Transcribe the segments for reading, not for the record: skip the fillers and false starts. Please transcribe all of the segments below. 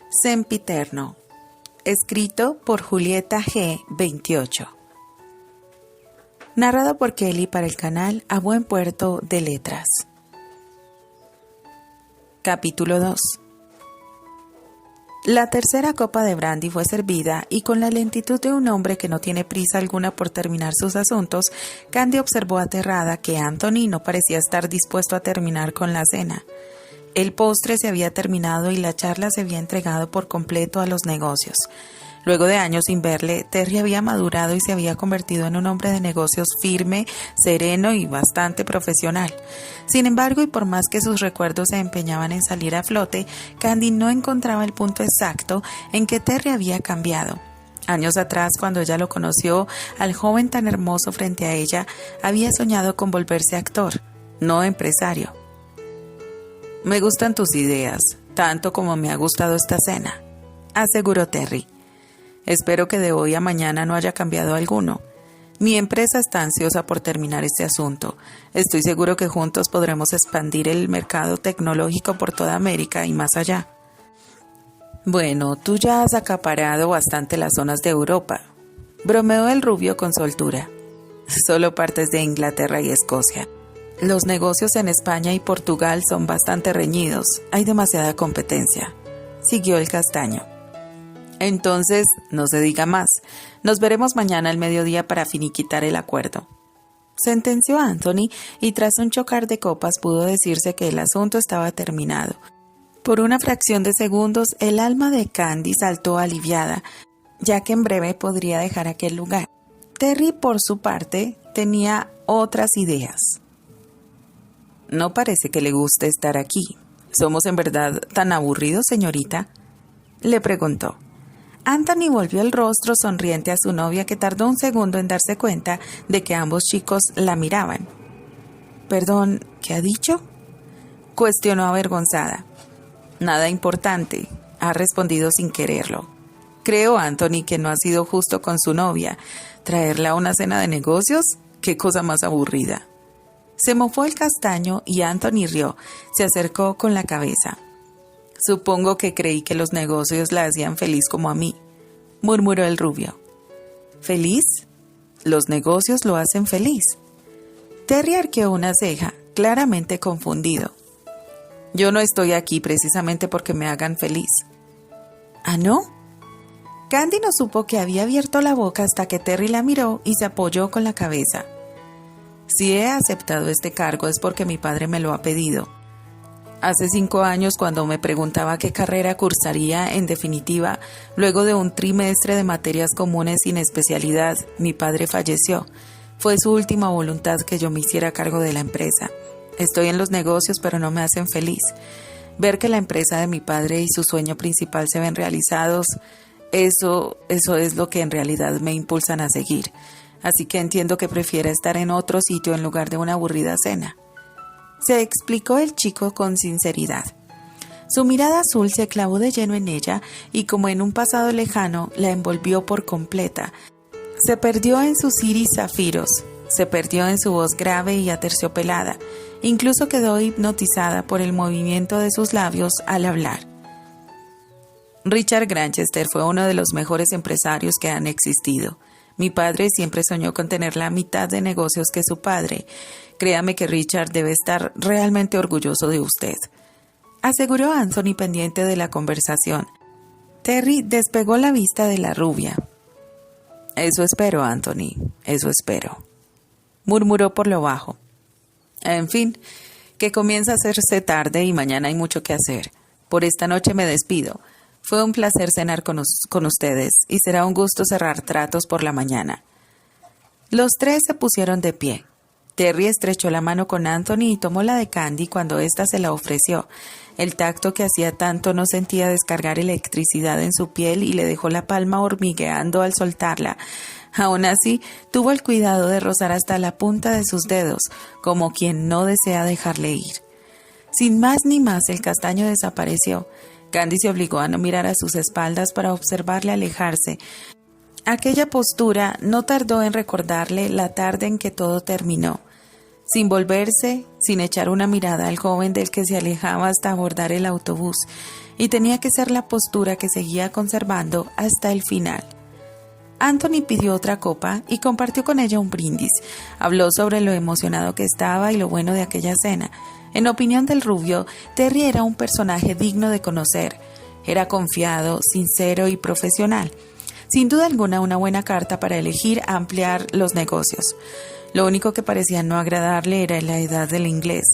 Sempiterno. Escrito por Julieta G. 28. Narrado por Kelly para el canal A Buen Puerto de Letras. Capítulo 2. La tercera copa de brandy fue servida y con la lentitud de un hombre que no tiene prisa alguna por terminar sus asuntos, Candy observó aterrada que Anthony no parecía estar dispuesto a terminar con la cena. El postre se había terminado y la charla se había entregado por completo a los negocios. Luego de años sin verle, Terry había madurado y se había convertido en un hombre de negocios firme, sereno y bastante profesional. Sin embargo, y por más que sus recuerdos se empeñaban en salir a flote, Candy no encontraba el punto exacto en que Terry había cambiado. Años atrás, cuando ella lo conoció, al joven tan hermoso frente a ella, había soñado con volverse actor, no empresario. «Me gustan tus ideas, tanto como me ha gustado esta cena», aseguró Terry. «Espero que de hoy a mañana no haya cambiado alguno. Mi empresa está ansiosa por terminar este asunto. Estoy seguro que juntos podremos expandir el mercado tecnológico por toda América y más allá». «Bueno, tú ya has acaparado bastante las zonas de Europa», bromeó el rubio con soltura. «Solo partes de Inglaterra y Escocia. Los negocios en España y Portugal son bastante reñidos. Hay demasiada competencia», siguió el castaño. «Entonces, no se diga más. Nos veremos mañana al mediodía para finiquitar el acuerdo», sentenció Anthony, y tras un chocar de copas pudo decirse que el asunto estaba terminado. Por una fracción de segundos, el alma de Candy saltó aliviada, ya que en breve podría dejar aquel lugar. Terry, por su parte, tenía otras ideas. «No parece que le guste estar aquí. ¿Somos en verdad tan aburridos, señorita?», le preguntó. Anthony volvió el rostro sonriente a su novia, que tardó un segundo en darse cuenta de que ambos chicos la miraban. «Perdón, ¿qué ha dicho?», cuestionó avergonzada. «Nada importante», ha respondido sin quererlo. «Creo, Anthony, que no ha sido justo con su novia. ¿Traerla a una cena de negocios? ¡Qué cosa más aburrida!». Se mofó el castaño y Anthony rió. Se acercó con la cabeza. «Supongo que creí que los negocios la hacían feliz como a mí», murmuró el rubio. «¿Feliz? Los negocios lo hacen feliz». Terry arqueó una ceja, claramente confundido. «Yo no estoy aquí precisamente porque me hagan feliz». «¿Ah, no?». Candy no supo que había abierto la boca hasta que Terry la miró y se apoyó con la cabeza. «Si he aceptado este cargo es porque mi padre me lo ha pedido. Hace 5 años, cuando me preguntaba qué carrera cursaría en definitiva, luego de un trimestre de materias comunes sin especialidad, mi padre falleció. Fue su última voluntad que yo me hiciera cargo de la empresa. Estoy en los negocios, pero no me hacen feliz. Ver que la empresa de mi padre y su sueño principal se ven realizados, eso es lo que en realidad me impulsan a seguir. Así que entiendo que prefiera estar en otro sitio en lugar de una aburrida cena», se explicó el chico con sinceridad. Su mirada azul se clavó de lleno en ella y, como en un pasado lejano, la envolvió por completa. Se perdió en sus iris zafiros, se perdió en su voz grave y aterciopelada, incluso quedó hipnotizada por el movimiento de sus labios al hablar. «Richard Granchester fue uno de los mejores empresarios que han existido. Mi padre siempre soñó con tener la mitad de negocios que su padre. Créame que Richard debe estar realmente orgulloso de usted», aseguró Anthony, pendiente de la conversación. Terry despegó la vista de la rubia. «Eso espero, Anthony, eso espero», murmuró por lo bajo. «En fin, que comienza a hacerse tarde y mañana hay mucho que hacer. Por esta noche me despido. Fue un placer cenar con ustedes y será un gusto cerrar tratos por la mañana». Los tres se pusieron de pie. Terry estrechó la mano con Anthony y tomó la de Candy cuando ésta se la ofreció. El tacto que hacía tanto no sentía descargar electricidad en su piel y le dejó la palma hormigueando al soltarla. Aún así, tuvo el cuidado de rozar hasta la punta de sus dedos, como quien no desea dejarle ir. Sin más ni más, el castaño desapareció. Candy se obligó a no mirar a sus espaldas para observarle alejarse. Aquella postura no tardó en recordarle la tarde en que todo terminó. sin volverse, sin echar una mirada al joven del que se alejaba hasta abordar el autobús, y tenía que ser la postura que seguía conservando hasta el final. Anthony pidió otra copa y compartió con ella un brindis. Habló sobre lo emocionado que estaba y lo bueno de aquella cena. En opinión del rubio, Terry era un personaje digno de conocer. Era confiado, sincero y profesional. Sin duda alguna, una buena carta para elegir ampliar los negocios. Lo único que parecía no agradarle era la edad del inglés.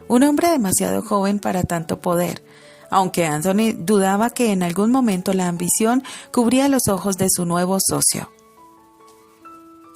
Un hombre demasiado joven para tanto poder. Aunque Anthony dudaba que en algún momento la ambición cubría los ojos de su nuevo socio.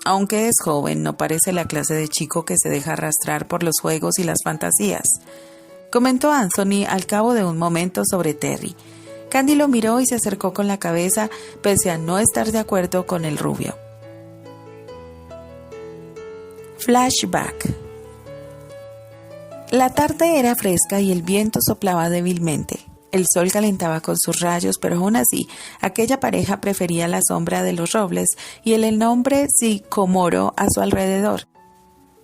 Aunque es joven, no parece la clase de chico que se deja arrastrar por los juegos y las fantasías, comentó Anthony al cabo de un momento sobre Terry. Candy lo miró y se acercó con la cabeza, pese a no estar de acuerdo con el rubio. Flashback. La tarde era fresca y el viento soplaba débilmente. El sol calentaba con sus rayos, pero aún así, aquella pareja prefería la sombra de los robles y el enorme sicomoro a su alrededor.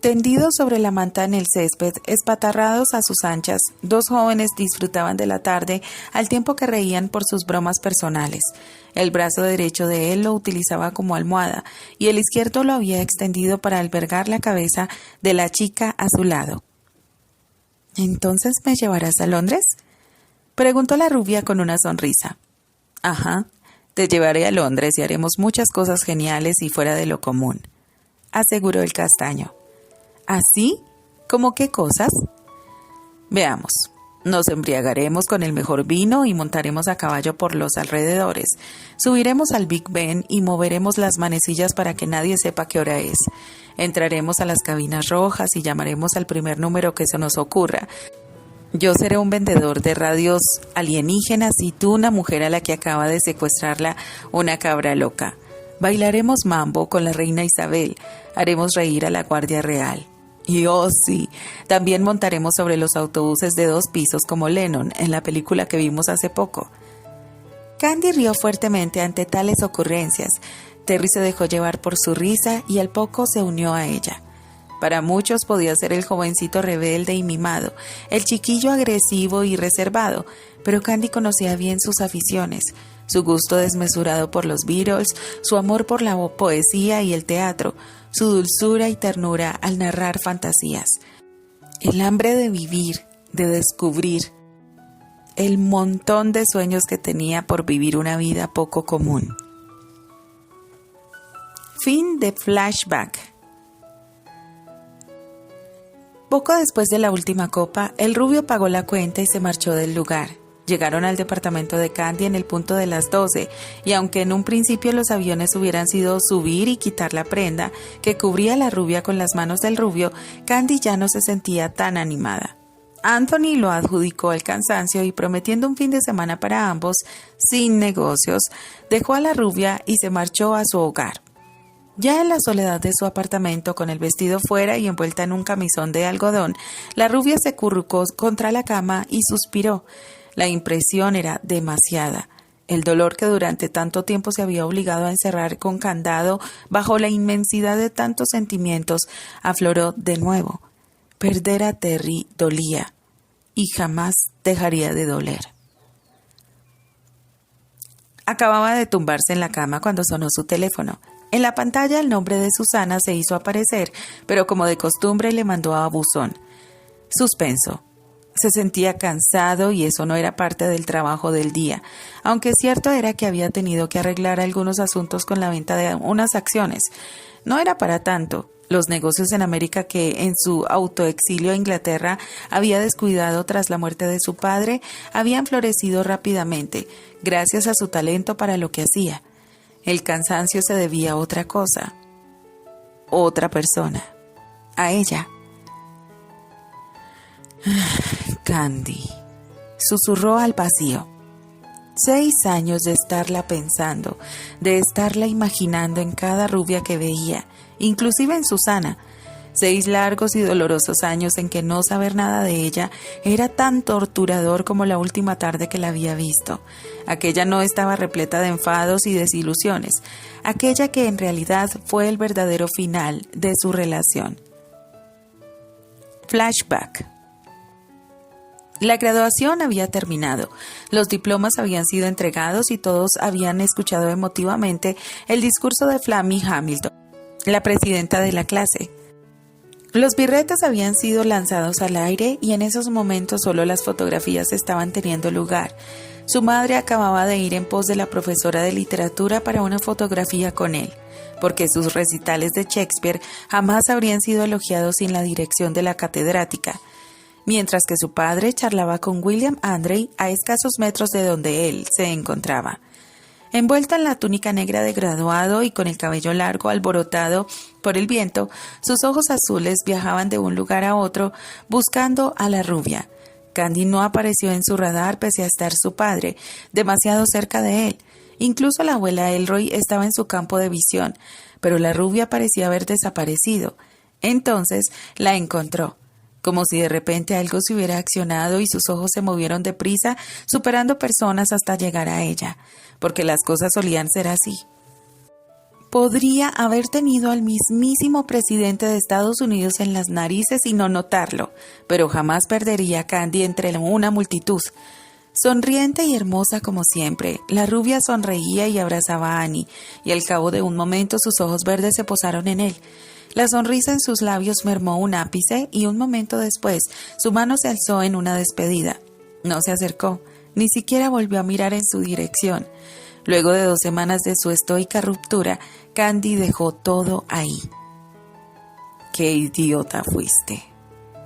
Tendidos sobre la manta en el césped, espatarrados a sus anchas, dos jóvenes disfrutaban de la tarde al tiempo que reían por sus bromas personales. El brazo derecho de él lo utilizaba como almohada y el izquierdo lo había extendido para albergar la cabeza de la chica a su lado. ¿Entonces me llevarás a Londres?, preguntó la rubia con una sonrisa. Ajá, te llevaré a Londres y haremos muchas cosas geniales y fuera de lo común, aseguró el castaño. ¿Así? ¿Cómo qué cosas? Veamos. Nos embriagaremos con el mejor vino y montaremos a caballo por los alrededores. Subiremos al Big Ben y moveremos las manecillas para que nadie sepa qué hora es. Entraremos a las cabinas rojas y llamaremos al primer número que se nos ocurra. Yo seré un vendedor de radios alienígenas y tú una mujer a la que acaba de secuestrarla una cabra loca. Bailaremos mambo con la reina Isabel. Haremos reír a la Guardia Real. Y oh sí, también montaremos sobre los autobuses de 2 pisos como Lennon en la película que vimos hace poco. Candy rió fuertemente ante tales ocurrencias. Terry se dejó llevar por su risa y al poco se unió a ella. Para muchos podía ser el jovencito rebelde y mimado, el chiquillo agresivo y reservado, pero Candy conocía bien sus aficiones, su gusto desmesurado por los Beatles, su amor por la poesía y el teatro, su dulzura y ternura al narrar fantasías, el hambre de vivir, de descubrir, el montón de sueños que tenía por vivir una vida poco común. Fin de Flashback. Poco después de la última copa, el rubio pagó la cuenta y se marchó del lugar. Llegaron al departamento de Candy en el punto de las 12, y aunque en un principio los aviones hubieran sido subir y quitar la prenda que cubría a la rubia con las manos del rubio, Candy ya no se sentía tan animada. Anthony lo adjudicó al cansancio y prometiendo un fin de semana para ambos, sin negocios, dejó a la rubia y se marchó a su hogar. Ya en la soledad de su apartamento, con el vestido fuera y envuelta en un camisón de algodón, la rubia se acurrucó contra la cama y suspiró. La impresión era demasiada. El dolor que durante tanto tiempo se había obligado a encerrar con candado bajo la inmensidad de tantos sentimientos afloró de nuevo. Perder a Terry dolía y jamás dejaría de doler. Acababa de tumbarse en la cama cuando sonó su teléfono. En la pantalla el nombre de Susana se hizo aparecer, pero como de costumbre le mandó a buzón. Suspenso. Se sentía cansado y eso no era parte del trabajo del día, aunque cierto era que había tenido que arreglar algunos asuntos con la venta de unas acciones. No era para tanto. Los negocios en América que en su autoexilio a Inglaterra había descuidado tras la muerte de su padre habían florecido rápidamente, gracias a su talento para lo que hacía. El cansancio se debía a otra cosa, otra persona, a ella. Candy, susurró al vacío. 6 años de estarla pensando, de estarla imaginando en cada rubia que veía, inclusive en Susana. 6 largos y dolorosos años en que no saber nada de ella era tan torturador como la última tarde que la había visto. Aquella no estaba repleta de enfados y desilusiones, aquella que en realidad fue el verdadero final de su relación. Flashback. La graduación había terminado, los diplomas habían sido entregados y todos habían escuchado emotivamente el discurso de Flammy Hamilton, la presidenta de la clase. Los birretes habían sido lanzados al aire y en esos momentos solo las fotografías estaban teniendo lugar. Su madre acababa de ir en pos de la profesora de literatura para una fotografía con él, porque sus recitales de Shakespeare jamás habrían sido elogiados sin la dirección de la catedrática, mientras que su padre charlaba con William Andrey a escasos metros de donde él se encontraba. Envuelta en la túnica negra de graduado y con el cabello largo alborotado por el viento, sus ojos azules viajaban de un lugar a otro buscando a la rubia. Candy no apareció en su radar pese a estar su padre, demasiado cerca de él. Incluso la abuela Elroy estaba en su campo de visión, pero la rubia parecía haber desaparecido. Entonces la encontró, como si de repente algo se hubiera accionado y sus ojos se movieron deprisa, superando personas hasta llegar a ella, porque las cosas solían ser así. Podría haber tenido al mismísimo presidente de Estados Unidos en las narices y no notarlo, pero jamás perdería a Candy entre una multitud. Sonriente y hermosa como siempre, la rubia sonreía y abrazaba a Annie, y al cabo de un momento sus ojos verdes se posaron en él. La sonrisa en sus labios mermó un ápice y un momento después su mano se alzó en una despedida. No se acercó, ni siquiera volvió a mirar en su dirección. Luego de 2 semanas de su estoica ruptura, Candy dejó todo ahí. ¡Qué idiota fuiste!,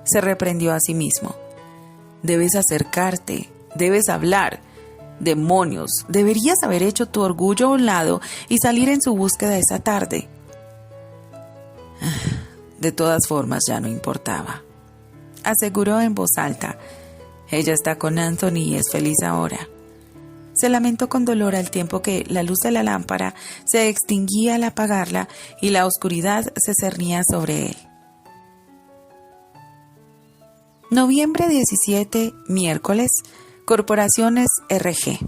se reprendió a sí mismo. Debes acercarte, debes hablar. ¡Demonios! Deberías haber hecho tu orgullo a un lado y salir en su búsqueda esa tarde. De todas formas ya no importaba, aseguró en voz alta. Ella está con Anthony y es feliz ahora. Se lamentó con dolor al tiempo que la luz de la lámpara se extinguía al apagarla y la oscuridad se cernía sobre él. Noviembre 17, miércoles, Corporaciones RG.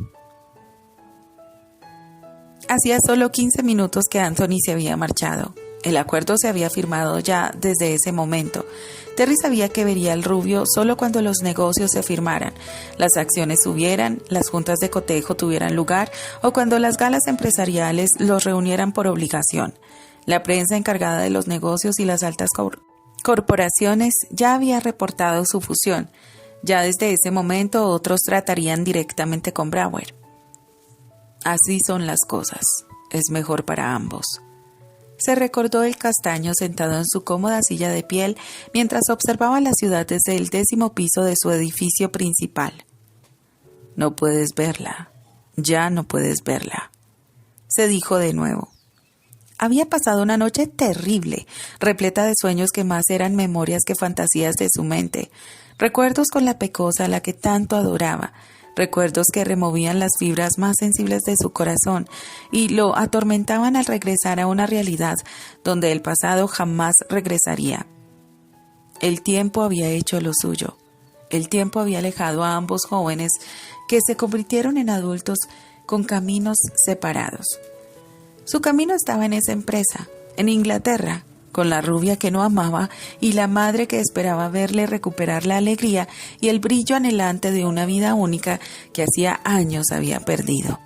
Hacía solo 15 minutos que Anthony se había marchado. El acuerdo se había firmado ya desde ese momento. Terry sabía que vería al rubio solo cuando los negocios se firmaran, las acciones subieran, las juntas de cotejo tuvieran lugar o cuando las galas empresariales los reunieran por obligación. La prensa encargada de los negocios y las altas corporaciones ya había reportado su fusión. Ya desde ese momento otros tratarían directamente con Brower. Así son las cosas. Es mejor para ambos. Se recordó el castaño sentado en su cómoda silla de piel mientras observaba la ciudad desde el 10º piso de su edificio principal. No puedes verla, ya no puedes verla, se dijo de nuevo. Había pasado una noche terrible, repleta de sueños que más eran memorias que fantasías de su mente, recuerdos con la pecosa a la que tanto adoraba, recuerdos que removían las fibras más sensibles de su corazón y lo atormentaban al regresar a una realidad donde el pasado jamás regresaría. El tiempo había hecho lo suyo. El tiempo había alejado a ambos jóvenes que se convirtieron en adultos con caminos separados. Su camino estaba en esa empresa, en Inglaterra, con la rubia que no amaba y la madre que esperaba verle recuperar la alegría y el brillo anhelante de una vida única que hacía años había perdido.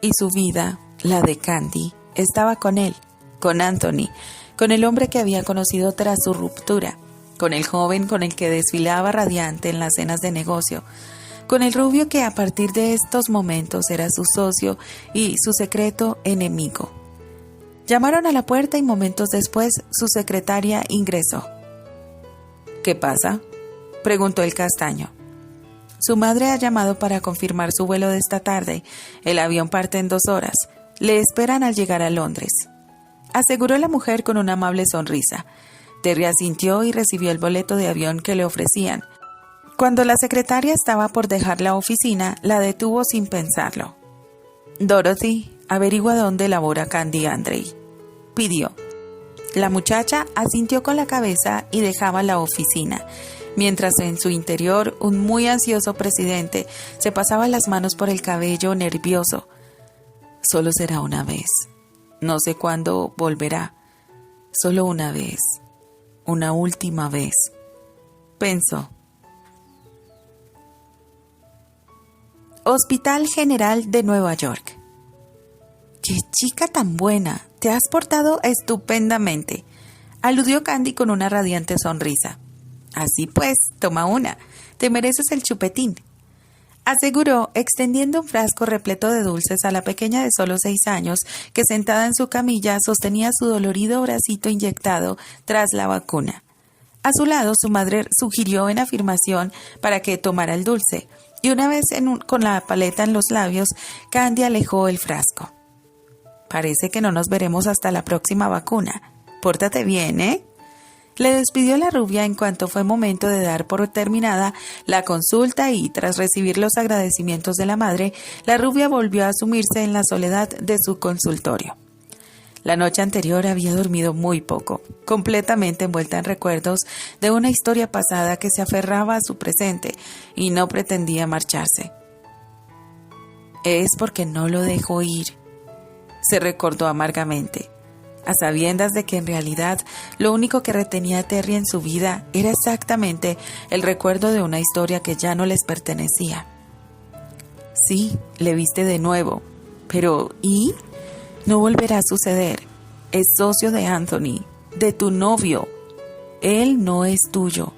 Y su vida, la de Candy, estaba con él, con Anthony, con el hombre que había conocido tras su ruptura, con el joven con el que desfilaba radiante en las cenas de negocio, con el rubio que a partir de estos momentos era su socio y su secreto enemigo. Llamaron a la puerta y momentos después su secretaria ingresó. ¿Qué pasa?, preguntó el castaño. Su madre ha llamado para confirmar su vuelo de esta tarde. El avión parte en 2 horas. Le esperan al llegar a Londres, aseguró la mujer con una amable sonrisa. Terry asintió y recibió el boleto de avión que le ofrecían. Cuando la secretaria estaba por dejar la oficina, la detuvo sin pensarlo. Dorothy, averigua dónde labora Candy Andrey, pidió. La muchacha asintió con la cabeza y dejaba la oficina, mientras en su interior un muy ansioso presidente se pasaba las manos por el cabello nervioso. Solo será una vez. No sé cuándo volverá. Solo una vez. Una última vez. pensó. Hospital General de Nueva York. ¡Qué chica tan buena! Te has portado estupendamente, aludió Candy con una radiante sonrisa. Así pues, toma una. Te mereces el chupetín, aseguró, extendiendo un frasco repleto de dulces a la pequeña de solo 6 años, que sentada en su camilla sostenía su dolorido bracito inyectado tras la vacuna. A su lado, su madre sugirió en afirmación para que tomara el dulce, y una vez con la paleta en los labios, Candy alejó el frasco. Parece que no nos veremos hasta la próxima vacuna. Pórtate bien, ¿eh? Le despidió la rubia en cuanto fue momento de dar por terminada la consulta y, tras recibir los agradecimientos de la madre, la rubia volvió a sumirse en la soledad de su consultorio. La noche anterior había dormido muy poco, completamente envuelta en recuerdos de una historia pasada que se aferraba a su presente y no pretendía marcharse. Es porque no lo dejó ir, se recordó amargamente, a sabiendas de que en realidad lo único que retenía a Terry en su vida era exactamente el recuerdo de una historia que ya no les pertenecía. Sí, le viste de nuevo, pero ¿y? No volverá a suceder. Es socio de Anthony, de tu novio. Él no es tuyo.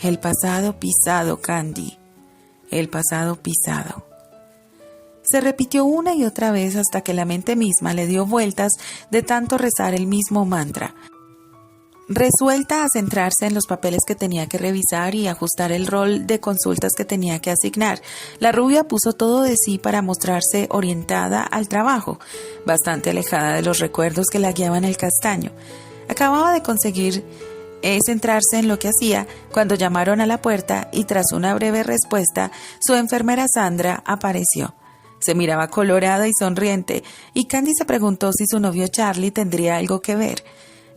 El pasado pisado, Candy. El pasado pisado. Se repitió una y otra vez hasta que la mente misma le dio vueltas de tanto rezar el mismo mantra. Resuelta a centrarse en los papeles que tenía que revisar y ajustar el rol de consultas que tenía que asignar, la rubia puso todo de sí para mostrarse orientada al trabajo, bastante alejada de los recuerdos que la guiaban el castaño. Acababa de conseguir centrarse en lo que hacía cuando llamaron a la puerta y tras una breve respuesta, su enfermera Sandra apareció. Se miraba colorada y sonriente y Candy se preguntó si su novio Charlie tendría algo que ver.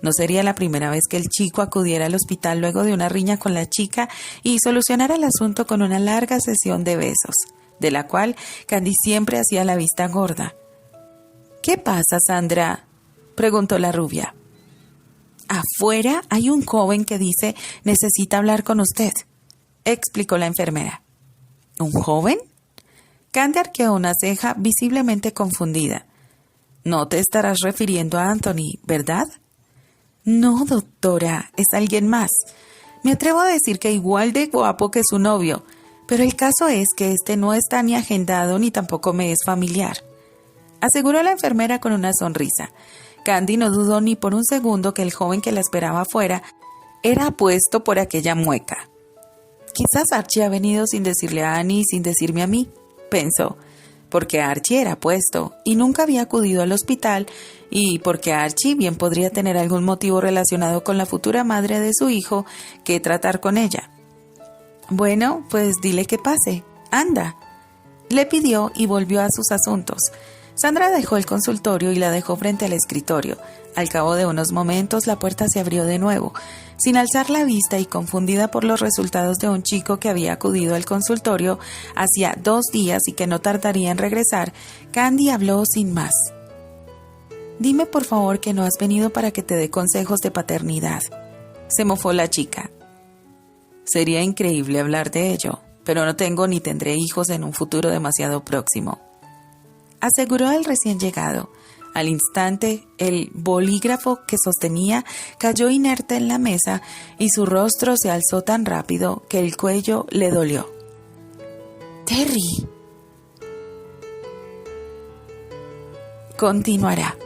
No sería la primera vez que el chico acudiera al hospital luego de una riña con la chica y solucionara el asunto con una larga sesión de besos, de la cual Candy siempre hacía la vista gorda. ¿Qué pasa, Sandra?, preguntó la rubia. Afuera hay un joven que dice necesita hablar con usted, explicó la enfermera. ¿Un joven? Candy arqueó una ceja visiblemente confundida. No te estarás refiriendo a Anthony, ¿verdad? No, doctora, es alguien más. Me atrevo a decir que igual de guapo que su novio, pero el caso es que este no está ni agendado ni tampoco me es familiar, aseguró la enfermera con una sonrisa. Candy no dudó ni por un segundo que el joven que la esperaba afuera era apuesto por aquella mueca. Quizás Archie ha venido sin decirle a Annie y sin decirme a mí, pensó, porque Archie era apuesto y nunca había acudido al hospital y porque Archie bien podría tener algún motivo relacionado con la futura madre de su hijo que tratar con ella. Bueno, pues dile que pase, anda, le pidió y volvió a sus asuntos. Sandra dejó el consultorio y la dejó frente al escritorio. Al cabo de unos momentos la puerta se abrió de nuevo. Sin alzar la vista y confundida por los resultados de un chico que había acudido al consultorio hacía 2 días y que no tardaría en regresar, Candy habló sin más. Dime por favor que no has venido para que te dé consejos de paternidad, se mofó la chica. Sería increíble hablar de ello, pero no tengo ni tendré hijos en un futuro demasiado próximo, aseguró el recién llegado. Al instante, el bolígrafo que sostenía cayó inerte en la mesa y su rostro se alzó tan rápido que el cuello le dolió. Terry. Continuará.